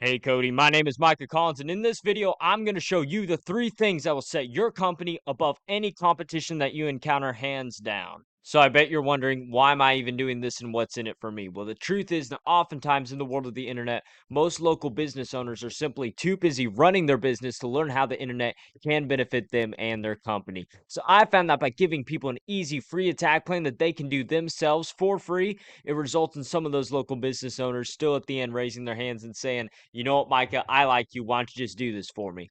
Hey Cody, my name is Micah Collins, and in this video, I'm going to show you the 3 things that will set your company above any competition that you encounter hands down. So I bet you're wondering, why am I even doing this and what's in it for me? Well, the truth is that oftentimes in the world of the internet, most local business owners are simply too busy running their business to learn how the internet can benefit them and their company. So I found that by giving people an easy free attack plan that they can do themselves for free, it results in some of those local business owners still at the end raising their hands and saying, you know what, Micah, I like you. Why don't you just do this for me?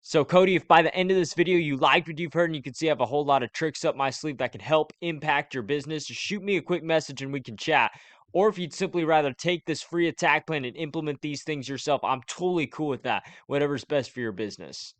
So, Cody, if by the end of this video you liked what you've heard and you can see I have a whole lot of tricks up my sleeve that can help impact your business, just shoot me a quick message and we can chat. Or if you'd simply rather take this free attack plan and implement these things yourself, I'm totally cool with that. Whatever's best for your business.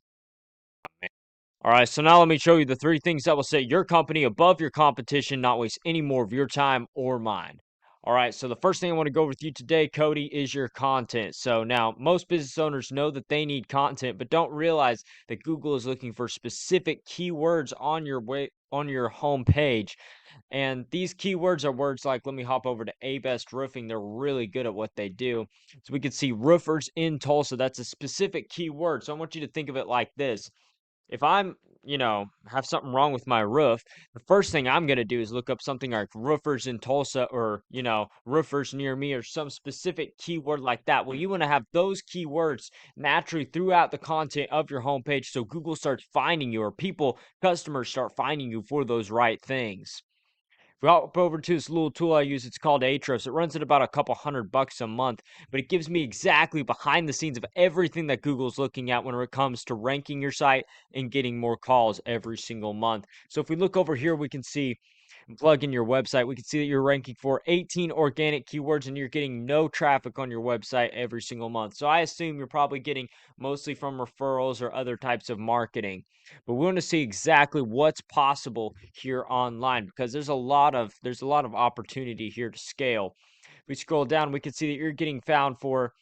All right, so now let me show you the 3 things that will set your company above your competition, not waste any more of your time or mine. All right, so the first thing I want to go over with you today, Cody, is your content. So now most business owners know that they need content, but don't realize that Google is looking for specific keywords on your home page. And these keywords are words like, let me hop over to A Best Roofing. They're really good at what they do. So we can see roofers in Tulsa. That's a specific keyword. So I want you to think of it like this. If I'm, have something wrong with my roof, the first thing I'm going to do is look up something like roofers in Tulsa or, roofers near me or some specific keyword like that. Well, you want to have those keywords naturally throughout the content of your homepage so Google starts finding you or customers start finding you for those right things. If we hop over to this little tool I use, it's called Ahrefs. It runs at about a couple $100 a month, but it gives me exactly behind the scenes of everything that Google's looking at when it comes to ranking your site and getting more calls every single month. So if we look over here, we can see plug in your website, we can see that you're ranking for 18 organic keywords and you're getting no traffic on your website every single month. So I assume you're probably getting mostly from referrals or other types of marketing. But we want to see exactly what's possible here online because there's a lot of opportunity here to scale. If we scroll down, we can see that you're getting found for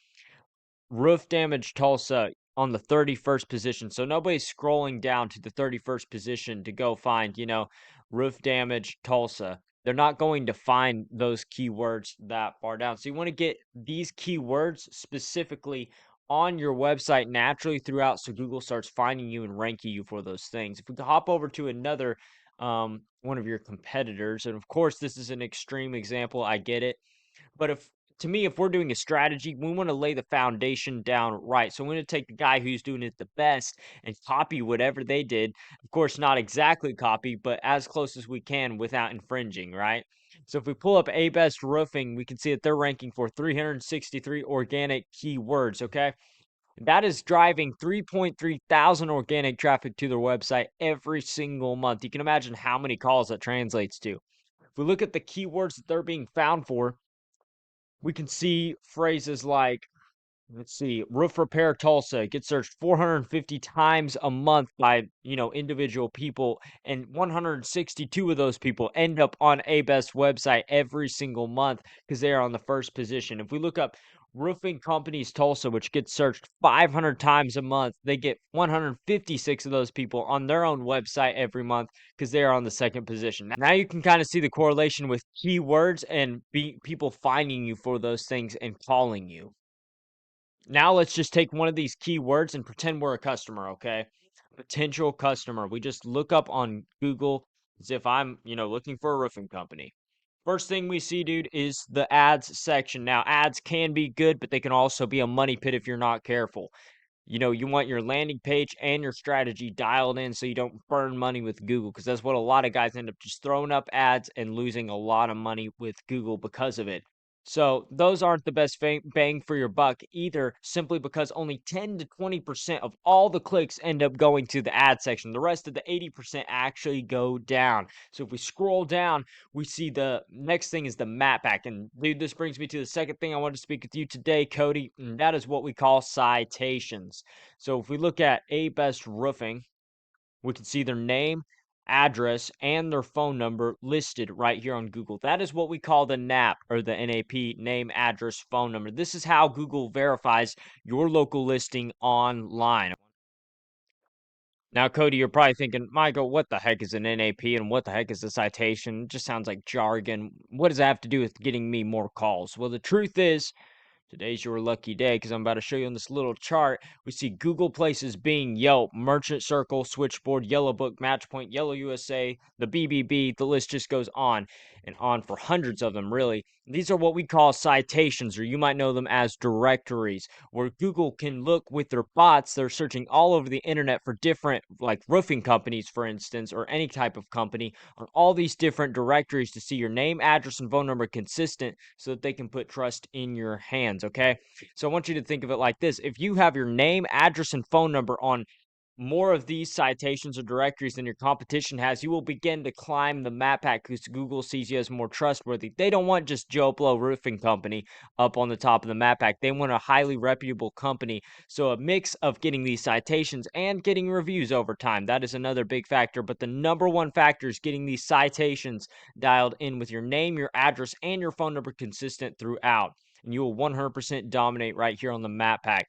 roof damage Tulsa on the 31st position. So nobody's scrolling down to the 31st position to go find, roof damage Tulsa. They're not going to find those keywords that far down. So you want to get these keywords specifically on your website naturally throughout so Google starts finding you and ranking you for those things. If we hop over to another one of your competitors, and of course this is an extreme example, I get it. But if we're doing a strategy, we want to lay the foundation down right. So we're going to take the guy who's doing it the best and copy whatever they did. Of course, not exactly copy, but as close as we can without infringing, right? So if we pull up A Best Roofing, we can see that they're ranking for 363 organic keywords, okay? That is driving 3.3 thousand organic traffic to their website every single month. You can imagine how many calls that translates to. If we look at the keywords that they're being found for, we can see phrases like, let's see, roof repair Tulsa gets searched 450 times a month by, individual people, and 162 of those people end up on A Best website every single month because they are on the first position. If we look up roofing companies Tulsa, which gets searched 500 times a month, they get 156 of those people on their own website every month because they are on the second position. Now you can kind of see the correlation with keywords and people finding you for those things and calling you. Now let's just take one of these keywords and pretend we're a customer, okay? Potential customer. We just look up on Google as if I'm, looking for a roofing company. First thing we see, dude, is the ads section. Now, ads can be good, but they can also be a money pit if you're not careful. You want your landing page and your strategy dialed in so you don't burn money with Google, because that's what a lot of guys end up just throwing up ads and losing a lot of money with Google because of it. So those aren't the best bang for your buck either, simply because only 10 to 20% of all the clicks end up going to the ad section. The rest of the 80% actually go down. So if we scroll down, we see the next thing is the map back. And dude, this brings me to the second thing I want to speak with you today, Cody, and that is what we call citations. So if we look at A Best Roofing, we can see their name, address, and their phone number listed right here on Google. That is what we call the NAP, or the NAP, name, address, phone number. This is how Google verifies your local listing online. Now, Cody, you're probably thinking, Michael, what the heck is an NAP and what the heck is a citation? It just sounds like jargon. What does that have to do with getting me more calls? Well, the truth is, Today's your lucky day because I'm about to show you on this little chart. We see Google places being Yelp, Merchant Circle, Switchboard, Yellow Book, Matchpoint, Yellow USA, the BBB. The list just goes on and on for hundreds of them, really. These are what we call citations, or you might know them as directories, where Google can look with their bots. They're searching all over the internet for different, like roofing companies, for instance, or any type of company on all these different directories to see your name, address, and phone number consistent so that they can put trust in your hands, okay? So I want you to think of it like this. If you have your name, address, and phone number on more of these citations or directories than your competition has, you will begin to climb the map pack because Google sees you as more trustworthy. They don't want just Joe Blow Roofing Company up on the top of the map pack. They want a highly reputable company. So a mix of getting these citations and getting reviews over time. That is another big factor. But the number one factor is getting these citations dialed in with your name, your address, and your phone number consistent throughout. And you will 100% dominate right here on the map pack.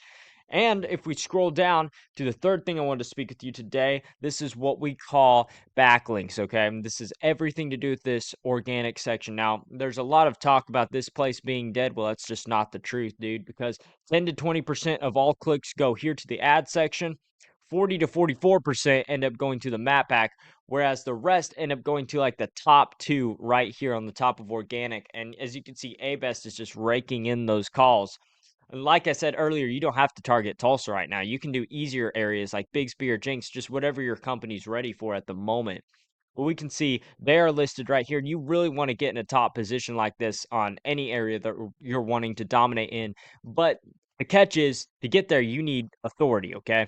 And if we scroll down to the third thing I wanted to speak with you today, this is what we call backlinks, okay? And this is everything to do with this organic section. Now, there's a lot of talk about this place being dead. Well, that's just not the truth, dude, because 10 to 20% of all clicks go here to the ad section. 40 to 44% end up going to the map pack, whereas the rest end up going to like the top two right here on the top of organic. And as you can see, A-Best is just raking in those calls. And like I said earlier, you don't have to target Tulsa right now. You can do easier areas like Bigsby or Jinx, just whatever your company's ready for at the moment. Well, we can see they are listed right here. And you really want to get in a top position like this on any area that you're wanting to dominate in. But the catch is to get there, you need authority, okay?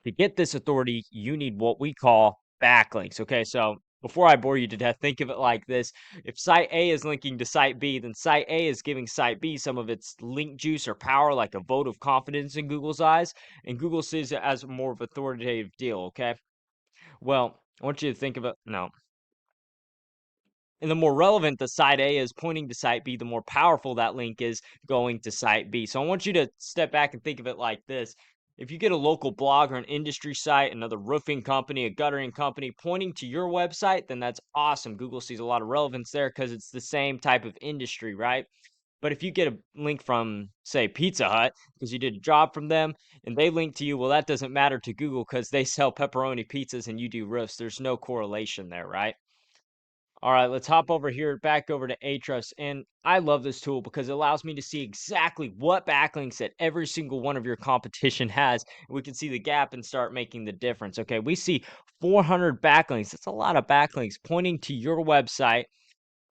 To get this authority, you need what we call backlinks, okay? So before I bore you to death, think of it like this. If site A is linking to site B, then site A is giving site B some of its link juice or power, like a vote of confidence in Google's eyes, and Google sees it as more of an authoritative deal, okay? Well, I want you to think of it. No, and the more relevant the site A is pointing to site B, the more powerful that link is going to site B. So I want you to step back and think of it like this. If you get a local blog or an industry site, another roofing company, a guttering company pointing to your website, then that's awesome. Google sees a lot of relevance there because it's the same type of industry, right? But if you get a link from, say, Pizza Hut, because you did a job from them, and they link to you, well, that doesn't matter to Google because they sell pepperoni pizzas and you do roofs. There's no correlation there, right? All right, let's hop over here, back over to Ahrefs. And I love this tool because it allows me to see exactly what backlinks that every single one of your competition has. We can see the gap and start making the difference. Okay, we see 400 backlinks. That's a lot of backlinks pointing to your website,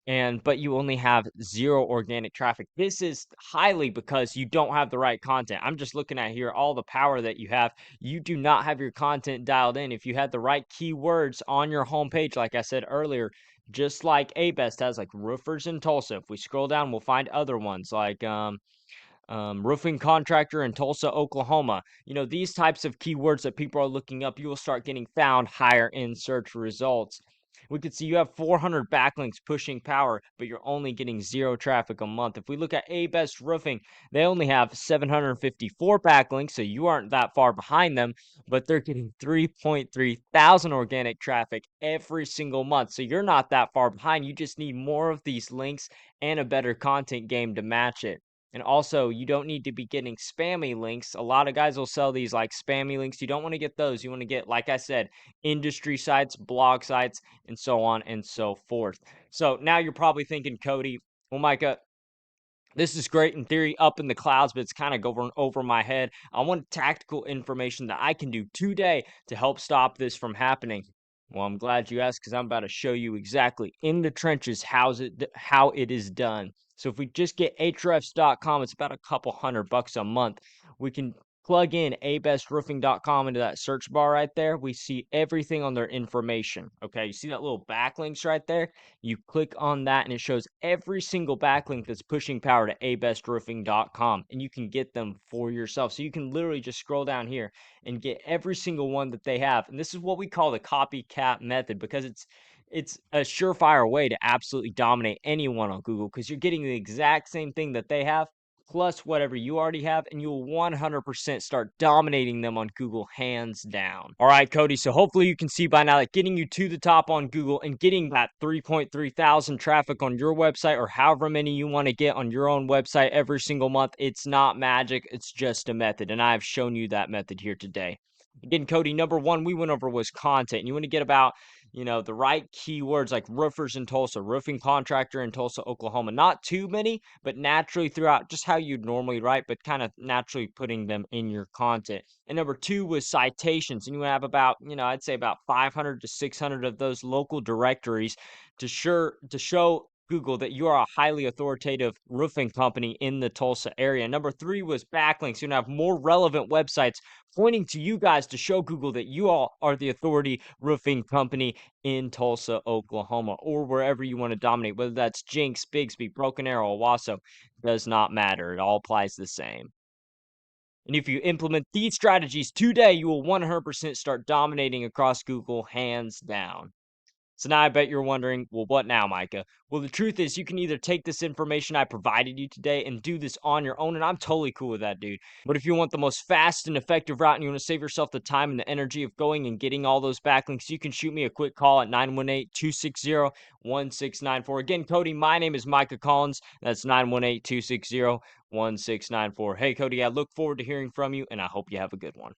and but you only have zero organic traffic. This is highly because you don't have the right content. I'm just looking at here all the power that you have. You do not have your content dialed in. If you had the right keywords on your homepage, like I said earlier, just like Abest has, like roofers in Tulsa. If we scroll down, we'll find other ones like roofing contractor in Tulsa, Oklahoma. You know, these types of keywords that people are looking up, you will start getting found higher in search results. We could see you have 400 backlinks pushing power, but you're only getting zero traffic a month. If we look at A Best Roofing, they only have 754 backlinks, so you aren't that far behind them, but they're getting 3.3 thousand organic traffic every single month. So you're not that far behind. You just need more of these links and a better content game to match it. And also, you don't need to be getting spammy links. A lot of guys will sell these like spammy links. You don't want to get those. You want to get, like I said, industry sites, blog sites, and so on and so forth. So now you're probably thinking, Kody, well, Micah, this is great in theory up in the clouds, but it's kind of going over my head. I want tactical information that I can do today to help stop this from happening. Well, I'm glad you asked because I'm about to show you exactly in the trenches how it is done. So if we just get hrefs.com, it's about a couple $100 a month. We can plug in abestrroofing.com into that search bar right there. We see everything on their information. Okay, you see that little backlinks right there? You click on that and it shows every single backlink that's pushing power to abestrroofing.com, and you can get them for yourself. So you can literally just scroll down here and get every single one that they have. And this is what we call the copycat method because it's a surefire way to absolutely dominate anyone on Google because you're getting the exact same thing that they have plus whatever you already have, and you will 100% start dominating them on Google hands down. All right, Kody, so hopefully you can see by now that getting you to the top on Google and getting that 3.3 thousand traffic on your website, or however many you want to get on your own website every single month, it's not magic, it's just a method, and I've shown you that method here today. Again, Kody, number one we went over was content. You want to get about, the right keywords like roofers in Tulsa, roofing contractor in Tulsa, Oklahoma. Not too many, but naturally throughout, just how you'd normally write, but kind of naturally putting them in your content. And number two was citations. And you have about, I'd say about 500 to 600 of those local directories to show Google that you are a highly authoritative roofing company in the Tulsa area. Number three was backlinks. You're going to have more relevant websites pointing to you guys to show Google that you all are the authority roofing company in Tulsa, Oklahoma, or wherever you want to dominate, whether that's Jinx, Bigsby, Broken Arrow, Owasso, does not matter. It all applies the same. And if you implement these strategies today, you will 100% start dominating across Google hands down. So now I bet you're wondering, well, what now, Micah? Well, the truth is you can either take this information I provided you today and do this on your own, and I'm totally cool with that, dude. But if you want the most fast and effective route and you want to save yourself the time and the energy of going and getting all those backlinks, you can shoot me a quick call at 918-260-1694. Again, Kody, my name is Micah Collins. That's 918-260-1694. Hey, Kody, I look forward to hearing from you, and I hope you have a good one.